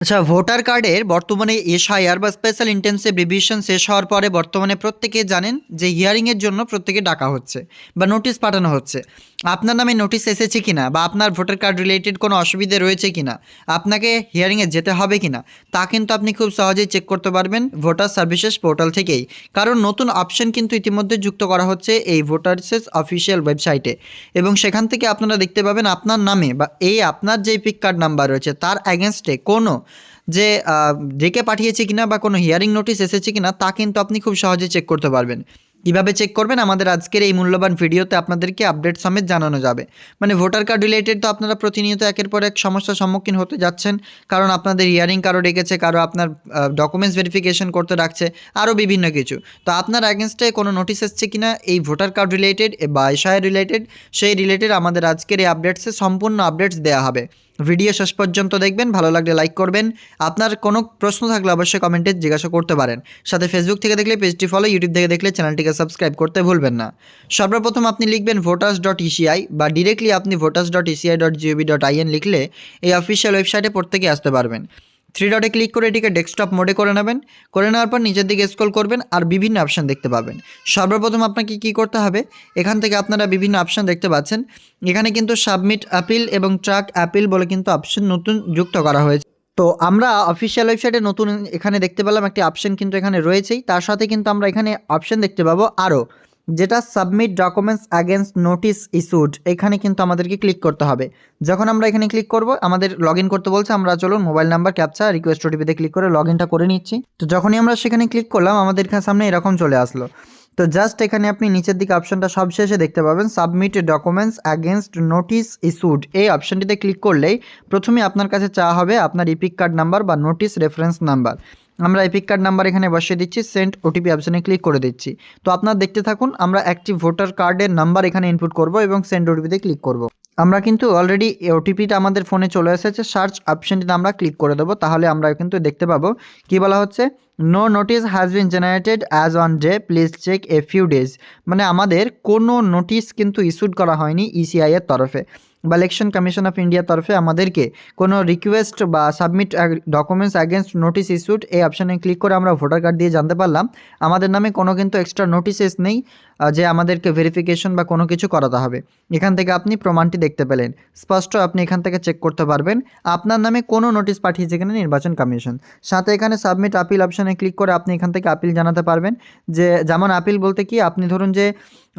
আচ্ছা, ভোটার কার্ডের বর্তমানে এসআইআর বা স্পেশাল ইন্টেনসিভ রিভিশন শেষ হওয়ার পরে বর্তমানে প্রত্যেকে জানেন যে হিয়ারিংয়ের জন্য প্রত্যেকে ডাকা হচ্ছে বা নোটিশ পাঠানো হচ্ছে। আপনার নামে নোটিশ এসেছে কিনা বা আপনার ভোটার কার্ড রিলেটেড কোনো অসুবিধে রয়েছে কিনা, আপনাকে হিয়ারিংয়ে যেতে হবে কিনা, তা কিন্তু আপনি খুব সহজেই চেক করতে পারবেন ভোটার সার্ভিসেস পোর্টাল থেকেই। কারণ নতুন অপশন কিন্তু ইতিমধ্যে যুক্ত করা হচ্ছে এই ভোটার্সেস অফিসিয়াল ওয়েবসাইটে, এবং সেখান থেকে আপনারা দেখতে পাবেন আপনার নামে বা আপনার যে পিক কার্ড নাম্বার রয়েছে তার অ্যাগেনস্টে কোনো যে ডেকে পাঠিয়েছে কিনা বা কোনো হিয়ারিং নোটিশ এসেছে কিনা তা কিন্তু আপনি খুব সহজে চেক করতে পারবেন। কীভাবে চেক করবেন আমাদের আজকের এই মূল্যবান ভিডিওতে আপনাদেরকে আপডেট সমেত জানানো যাবে। মানে ভোটার কার্ড রিলেটেড তো আপনারা প্রতিনিয়ত একের পর এক সমস্যার সম্মুখীন হতে যাচ্ছেন, কারণ আপনাদের হিয়ারিং কারো ডেকেছে, কারো আপনার ডকুমেন্টস ভেরিফিকেশন করতে রাখছে, আরও বিভিন্ন কিছু। তো আপনার অ্যাগেনস্টে কোনো নোটিশ এসছে কিনা এই ভোটার কার্ড রিলেটেড বা এসআইআর রিলেটেড, সেই রিলেটেড আমাদের আজকের এই আপডেটসে সম্পূর্ণ আপডেটস দেওয়া হবে। ভিডিও শেষ পর্যন্ত দেখবেন, ভালো লাগলে লাইক করবেন। আপনার কোনো প্রশ্ন থাকলে অবশ্যই কমেন্টে জিজ্ঞাসা করতে পারেন। সাথে ফেসবুক থেকে দেখলে পেজটি ফলো, ইউটিউব থেকে দেখলে চ্যানেলটিকে সাবস্ক্রাইব করতে ভুলবেন না। সর্বপ্রথম আপনি লিখবেন voters.eci বা ডিরেক্টলি আপনি voters.eci.gov.in লিখলে এই অফিসিয়াল ওয়েবসাইটে প্রত্যেকে আসতে পারবেন। থ্রি ডটে ক্লিক করে এটিকে ডেস্কটপ মোডে করে নেবেন। করে নেওয়ার পর নিচের দিকে স্ক্রল করবেন আর বিভিন্ন অপশান দেখতে পাবেন। সর্বপ্রথম আপনাকে কি করতে হবে, এখান থেকে আপনারা বিভিন্ন অপশান দেখতে পাচ্ছেন। এখানে কিন্তু সাবমিট অ্যাপিল এবং ট্র্যাক অ্যাপিল বলে কিন্তু অপশান নতুন যুক্ত করা হয়েছে। তো আমরা অফিসিয়াল ওয়েবসাইটে নতুন এখানে দেখতে পেলাম একটি অপশান কিন্তু এখানে রয়েছেই, তার সাথে কিন্তু আমরা এখানে অপশান দেখতে পাবো আরও, যেটা submit documents against notice issued. এখানে কিন্তু আমাদেরকে ক্লিক করতে হবে। যখন আমরা এখানে ক্লিক করব আমাদের লগ ইন করতে বলছে, আমরা চলুন মোবাইল নাম্বার ক্যাপচা রিকোয়েস্ট ওটিপিতে ক্লিক করে লগ ইনটা করে নিচ্ছি। তো যখনই আমরা সেখানে ক্লিক করলাম আমাদের সামনে এরকম চলে আসলো। তো জাস্ট এখানে আপনি নিচের দিকে অপশানটা সব শেষে দেখতে পাবেন submit documents against notice issued. এই অপশানটিতে ক্লিক করলেই প্রথমে আপনার কাছে চাওয়া হবে আপনার ইপিক কার্ড নাম্বার বা নোটিস রেফারেন্স নাম্বার। আমরা এপিক কার্ড নাম্বার এখানে বসিয়ে দিচ্ছি, সেন্ড ওটিপি অপশানে ক্লিক করে দিচ্ছি। তো আপনারা দেখতে থাকুন, আমরা একটি ভোটার কার্ডের নাম্বার এখানে ইনপুট করব এবং সেন্ড ওটিপিতে ক্লিক করব। আমরা কিন্তু অলরেডি ওটিপিটা আমাদের ফোনে চলে এসেছে, সার্চ অপশানটিতে আমরা ক্লিক করে দেবো। তাহলে আমরা কিন্তু দেখতে পাবো কি বলা হচ্ছে, no notice has been generated as on day, please check a few days. মানে আমাদের কোনো নোটিস কিন্তু ইস্যুড করা হয়নি ইসিআই এর তরফে বা ইলেকশন কমিশন অফ ইন্ডিয়ার তরফে আমাদেরকে কোনো রিকোয়েস্ট বা submit documents against notice issued এই অপশানে ক্লিক করে আমরা ভোটার কার্ড দিয়ে জানতে পারলাম আমাদের নামে কোনো কিন্তু এক্সট্রা নোটিসেস নেই যে আমাদেরকে ভেরিফিকেশন বা কোনো কিছু করাতে হবে। এখান থেকে আপনি প্রমাণটি দেখতে পেলেন স্পষ্ট, আপনি এখান থেকে চেক করতে পারবেন আপনার নামে কোনো নোটিশ পাঠিয়েছে কিনা নির্বাচন কমিশন। সাথে এখানে সাবমিট আপিল অপশানে ক্লিক করে আপনি এখান থেকে আপিল জানাতে পারবেন। যে যেমন আপিল বলতে কি, আপনি ধরুন যে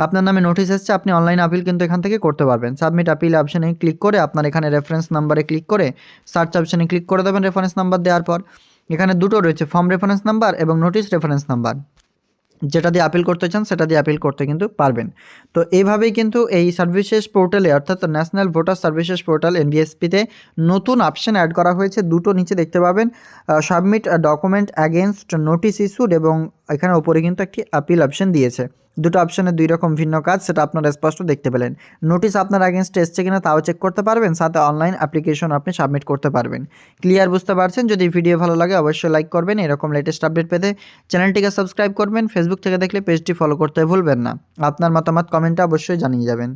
আপনার নামে নোটিশ এসছে, আপনি অনলাইন আপিল কিন্তু এখান থেকে করতে পারবেন। সাবমিট আপিল অপশানে ক্লিক করে আপনার এখানে রেফারেন্স নাম্বারে ক্লিক করে সার্চ অপশানে ক্লিক করে দেবেন। রেফারেন্স নাম্বার দেওয়ার পর এখানে দুটো রয়েছে, ফর্ম রেফারেন্স নাম্বার এবং নোটিশ রেফারেন্স নাম্বার। যেটা দিয়ে আপিল করতে চান সেটা দিয়ে আপিল করতে কিন্তু পারবেন। তো এইভাবেই কিন্তু এই সার্ভিসেস পোর্টালে অর্থাৎ ন্যাশনাল ভোটার সার্ভিসেস পোর্টাল এনভিএসপিতে নতুন অপশান অ্যাড করা হয়েছে। দুটো নিচে দেখতে পাবেন submit document against notice issued এবং এখানে ওপরে কিন্তু একটি আপিল অপশান দিয়েছে। দুটো অপশানের দুই রকম ভিন্ন কাজ, সেটা আপনারা স্পষ্ট দেখতে পেলেন। নোটিশ আপনার অ্যাগেনস্টে এসছে কিনা তাও চেক করতে পারবেন, সাথে অনলাইন অ্যাপ্লিকেশন আপনি সাবমিট করতে পারবেন। ক্লিয়ার বুঝতে পারছেন? যদি ভিডিও ভালো লাগে অবশ্যই লাইক করবেন। এরকম লেটেস্ট আপডেট পেতে চ্যানেলটিকে সাবস্ক্রাইব করবেন। ফেসবুক থেকে দেখলে পেজটি ফলো করতে ভুলবেন না। আপনার মতামত কমেন্টে অবশ্যই জানিয়ে যাবেন।